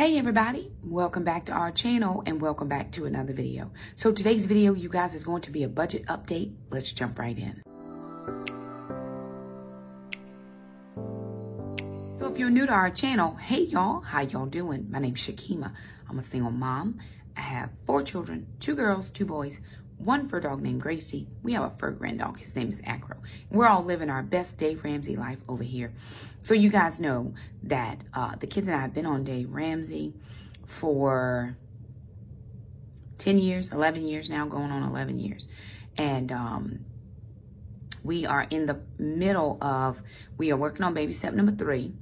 Hey everybody, welcome back to our channel and welcome back to another video. So today's video, you guys, is going to be a budget update. Let's jump right in. So if you're new to our channel, hey y'all, how y'all doing? My name's Shakima. I'm a single mom. I have 4 children, 2 girls, 2 boys, 1 fur dog named Gracie. We have a fur grand dog. His name is Acro. We're all living our best Dave Ramsey life over here. So you guys know that the kids and I have been on Dave Ramsey for 10 years, 11 years now, going on 11 years. And we are in the middle of, we are working on baby step number 3,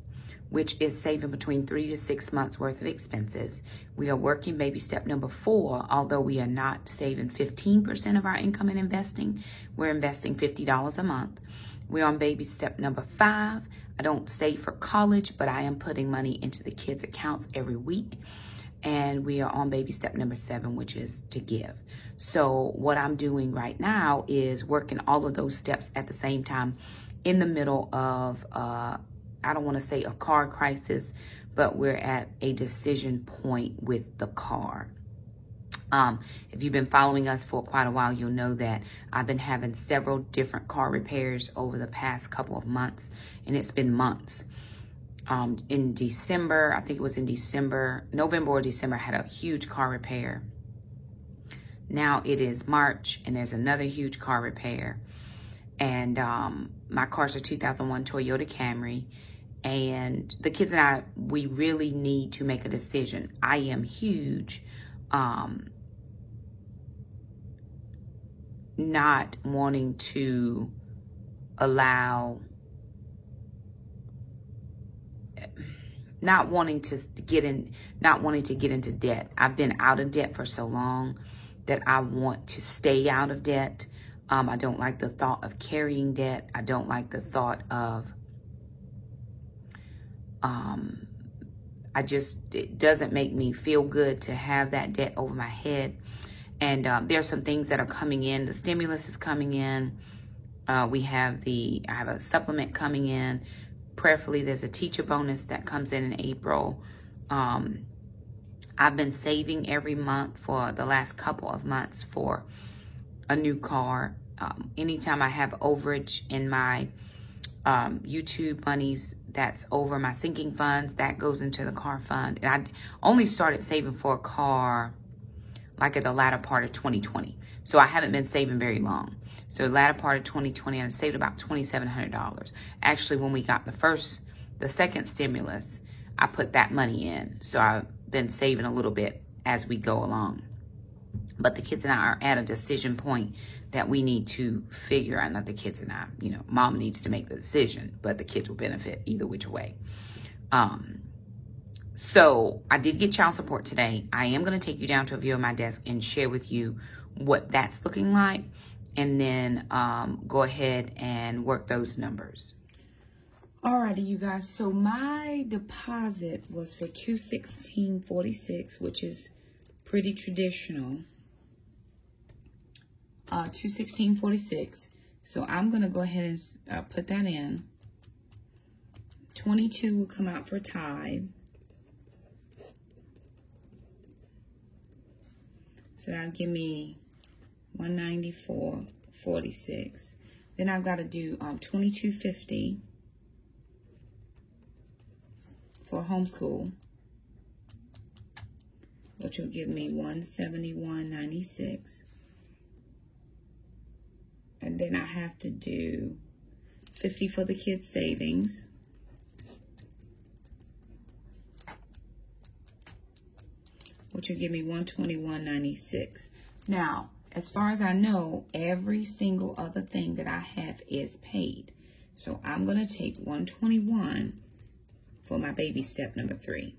which is saving between 3 to 6 months worth of expenses. We are working baby step number 4, although we are not saving 15% of our income in investing. We're investing $50 a month. We're on baby step number 5. I don't save for college, but I am putting money into the kids' accounts every week. And we are on baby step number 7, which is to give. So what I'm doing right now is working all of those steps at the same time in the middle of, I don't want to say a car crisis, but we're at a decision point with the car. If you've been following us for quite a while, you'll know that I've been having several different car repairs over the past couple of months, and it's been months. In December, I think it was in December, November or December, I had a huge car repair. Now it is March, and there's another huge car repair. And my car's a 2001 Toyota Camry. And the kids and I, we really need to make a decision. I am huge not wanting to allow, not wanting to get into debt. I've been out of debt for so long that I want to stay out of debt. I don't like the thought of carrying debt. I don't like the thought of, it doesn't make me feel good to have that debt over my head. And there's some things that are coming in. The stimulus is coming in. I have a supplement coming in. Prayerfully, there's a teacher bonus that comes in April. I've been saving every month for the last couple of months for a new car. Anytime I have overage in my YouTube monies that's over my sinking funds, that goes into the car fund. And I only started saving for a car like at the latter part of 2020. So I haven't been saving very long. So latter part of 2020, I saved about $2,700. Actually, when we got the second stimulus, I put that money in. So I've been saving a little bit as we go along. But the kids and I are at a decision point that we need to figure out. Not the kids and I, mom needs to make the decision, but the kids will benefit either which way. So I did get child support today. I am going to take you down to a view of my desk and share with you what that's looking like. And then go ahead and work those numbers. Alrighty, you guys. So my deposit was for $216.46, which is pretty traditional. $216.46. So I'm going to go ahead and put that in. $22 will come out for tithe. So that'll give me $194.46. Then I've got to do $22.50 for homeschool, which will give me $171.96. And then I have to do $50 for the kids' savings. Which will give me $121.96. Now, as far as I know, every single other thing that I have is paid. So I'm going to take $121 for my baby step number 3.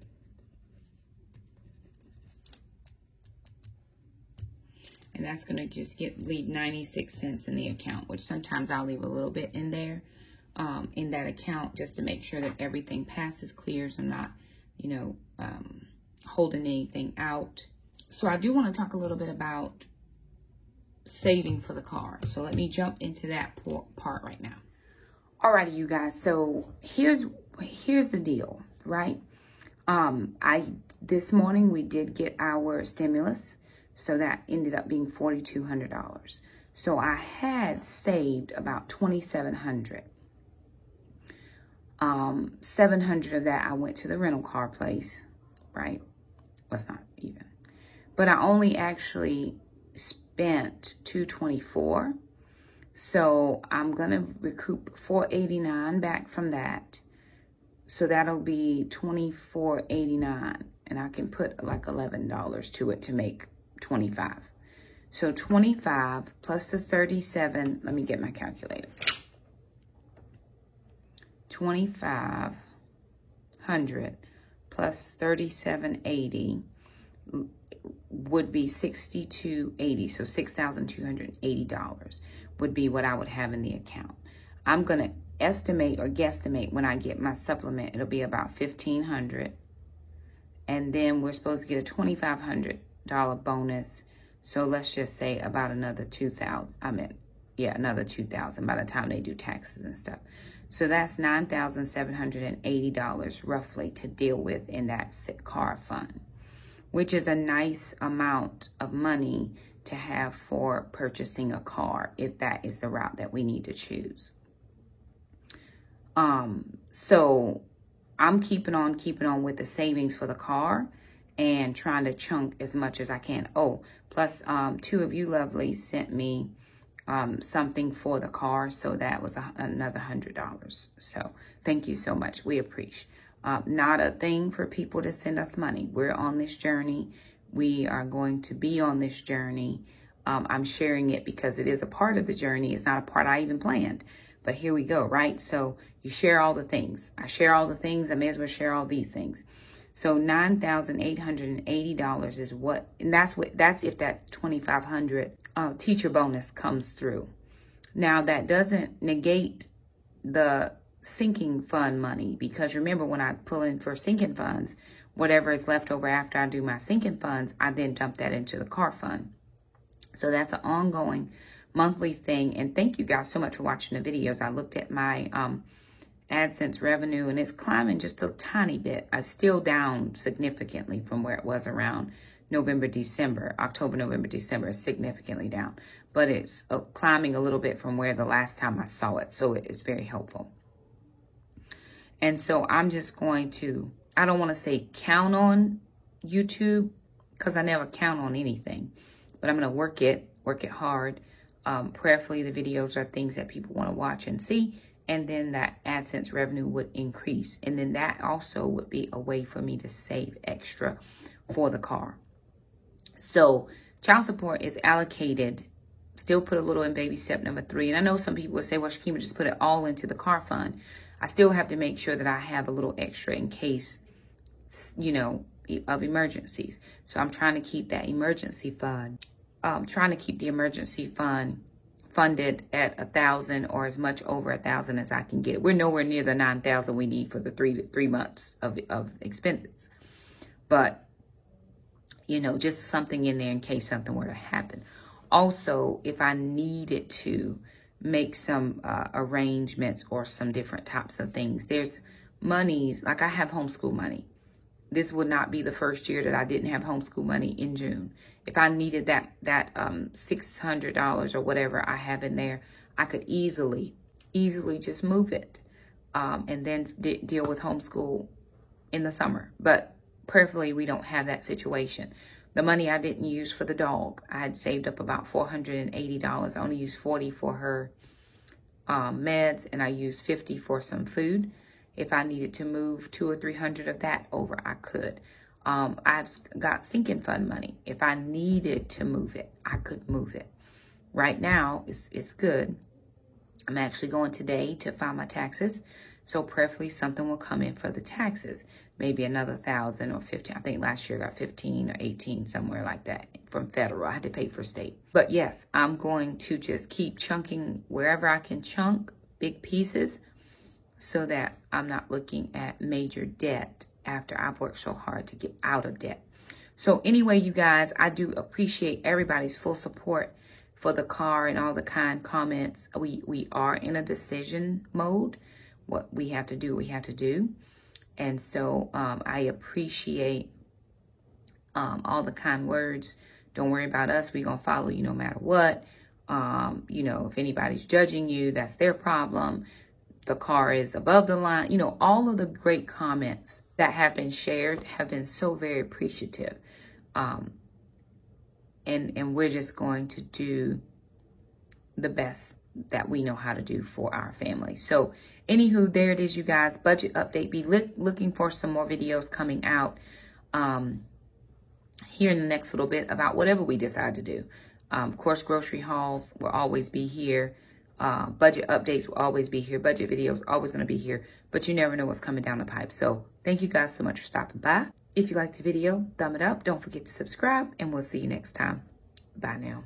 And that's going to just leave 96 cents in the account, which sometimes I'll leave a little bit in there, in that account, just to make sure that everything passes, clears. I'm not, holding anything out. So I do want to talk a little bit about saving for the car. So let me jump into that part right now. Alrighty, you guys. So here's the deal, right? This morning we did get our stimulus, so that ended up being $4,200. So I had saved about $2,700. 700 of that I went to the rental car place, right? That's not even. But I only actually spent $224. So I'm gonna recoup $489 back from that. So that'll be $24.89, and I can put like $11 to it to make $25. So 25 plus the 37. Let me get my calculator. 2,500 plus 3780 would be $6,280. So $6,280 would be what I would have in the account. I'm gonna estimate or guesstimate when I get my supplement, it'll be about $1,500, and then we're supposed to get a $2,500 bonus. So let's just say about another $2,000. Another $2,000 by the time they do taxes and stuff. So that's $9,780 roughly to deal with in that car fund, which is a nice amount of money to have for purchasing a car if that is the route that we need to choose. So I'm keeping on with the savings for the car and trying to chunk as much as I can. Oh, plus, two of you lovelies sent me, something for the car. So that was another $100. So thank you so much. We appreciate, not a thing for people to send us money. We're on this journey. We are going to be on this journey. I'm sharing it because it is a part of the journey. It's not a part I even planned. But here we go, right? So you share all the things. I share all the things. I may as well share all these things. So $9,880 is what, and that's if that $2,500 teacher bonus comes through. Now that doesn't negate the sinking fund money, because remember when I pull in for sinking funds, whatever is left over after I do my sinking funds, I then dump that into the car fund. So that's an ongoing monthly thing. And thank you guys so much for watching the videos. I looked at my AdSense revenue, and it's climbing just a tiny bit. I'm still down significantly from where it was around October, November, December is significantly down, but it's climbing a little bit from where the last time I saw it. So it is very helpful. And so I'm just going to, I don't want to say count on YouTube, because I never count on anything, but I'm going to work it hard. Prayerfully, the videos are things that people want to watch and see, and then that AdSense revenue would increase. And then that also would be a way for me to save extra for the car. So child support is allocated, still put a little in baby step number 3. And I know some people would say, well, Shakima, just put it all into the car fund. I still have to make sure that I have a little extra in case, you know, of emergencies. So I'm trying to keep that emergency fund. Trying to keep the emergency fund funded at 1,000 or as much over 1,000 as I can get. We're nowhere near the 9,000 we need for the three months of expenses, but you know, just something in there in case something were to happen. Also, if I needed to make some arrangements or some different types of things, there's monies, like I have homeschool money. This would not be the first year that I didn't have homeschool money in June. If I needed that $600 or whatever I have in there, I could easily just move it and then deal with homeschool in the summer. But prayerfully, we don't have that situation. The money I didn't use for the dog, I had saved up about $480. I only used $40 for her meds, and I used $50 for some food. If I needed to move $200 or $300 of that over, I could. I've got sinking fund money. If I needed to move it, I could move it. Right now, it's good. I'm actually going today to file my taxes. So prayerfully, something will come in for the taxes. Maybe another 1,000 or 15. I think last year I got 15 or 18, somewhere like that from federal. I had to pay for state. But yes, I'm going to just keep chunking wherever I can chunk big pieces, so that I'm not looking at major debt after I've worked so hard to get out of debt. So anyway, you guys, I do appreciate everybody's full support for the car and all the kind comments. We are in a decision mode. What we have to do, we have to do. And so I appreciate all the kind words. Don't worry about us. We're going to follow you no matter what. You know, if anybody's judging you, that's their problem. The car is above the line. You know, all of the great comments that have been shared have been so very appreciative. And we're just going to do the best that we know how to do for our family. So anywho, there it is, you guys. Budget update. Be looking for some more videos coming out here in the next little bit about whatever we decide to do. Of course, grocery hauls will always be here. Budget updates will always be here. Budget videos always going to be here. But you never know what's coming down the pipe. So thank you guys so much for stopping by. If you liked the video, thumb it up. Don't forget to subscribe. And we'll see you next time. Bye now.